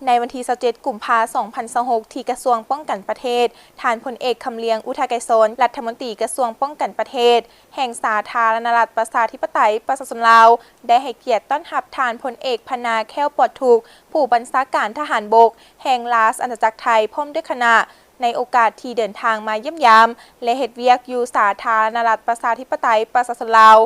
ในวันที่27 กุมภาพันธ์ 2026 ที่กระทรวงป้องกันประเทศฐานพลเอกคำเลียงอุทาไกรสนรัฐมนตรีกระทรวงป้องกันประเทศแห่งสาธารณรัฐประชาธิปไตยประชาชนลาวได้ให้เกียรติต้อนรับฐานพลเอกพนาแค้วปลอดทุกข์ผู้บัญชาการทหารบกแห่งราชอาณาจักรไทยพร้อมด้วยคณะในโอกาสที่เดินทางมาเยี่ยมยามและเฮ็ดเวียกอยู่สาธารณรัฐประชาธิปไตยประชาชนลาว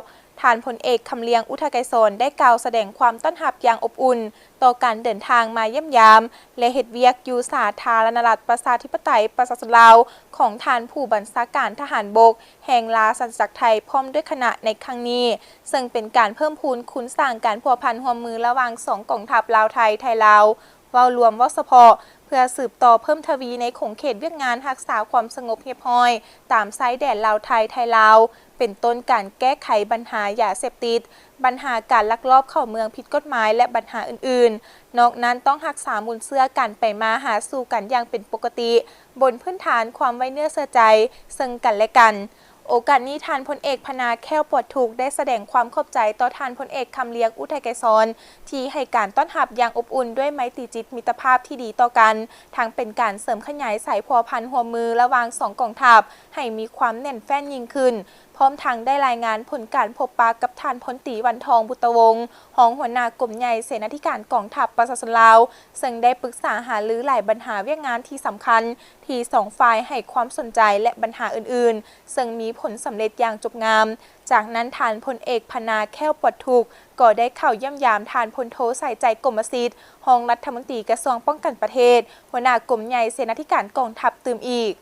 ฐานพลเอกคำเลียงอุทาไกรสนได้กล่าวแสดงความต้อนรับอย่างอบอุ่นต่อการเดินทางมาเยี่ยมยามและเฮ็ดเวียกอยู่สาธารณรัฐประชาธิปไตยประชาชนลาวของฐานผู้บัญชาการทหารบกแห่งราชอาณาจักรไทยพร้อมด้วยคณะในครั้งนี้ซึ่งเป็นการเพิ่มพูนคุณสร้างการพัวพันร่วมมือระหว่างสองกองทัพลาวไทยลาวเว้ารวมเว้าเฉพาะเพื่อสืบต่อเพิ่มทวีในขงเขตเวียกงานรักษาความสงบเรียบร้อยตามชายแดนลาวไทยลาวเป็นต้นการแก้ไขปัญหายาเสพติดปัญหาการลักลอบเข้าเมืองผิดกฎหมายและปัญหาอื่นๆนอกนั้นต้องรักษามูลเชื่อกันไปมาหาสู่กันอย่างเป็นปกติบนพื้นฐานความไว้เนื้อเชื่อใจซึ่งกันและกันโอกาสนี้ฐานพลเอกพนาแค้วปลอดทุกข์ได้แสดงความขอบใจต่อฐานพลเอกคำเลียงอุทัยไกรสนที่ให้การต้อนรับอย่างอบอุ่นด้วยไมตรีจิตมิตรภาพที่ดีต่อกันทั้งเป็นการเสริมขยายสายพัวพันหัวมือระหว่างสองกองทัพให้มีความแน่นแฟ้นยิ่งขึ้นพร้อมทั้งได้รายงานผลการพบปะกับฐานพลตรีวันทองบุตรวงศ์รองหัวหน้ากรมใหญ่เสนาธิการกองทัพประชาชนลาวซึ่งได้ปรึกษาหารือหลายปัญหาเวียกงานที่สำคัญที่สองฝ่ายให้ความสนใจและปัญหาอื่นๆซึ่งมีผลสำเร็จอย่างจบงามจากนั้นฐานพลเอกพนาแค้วปลอดทุกข์ก็ได้เข้าเยี่ยมยามฐานพลโทใส่ใจกรมศิษย์รองรัฐมนตรีกระทรวงป้องกันประเทศหัวหน้ากรมใหญ่เสนาธิการกองทัพตื่มอีก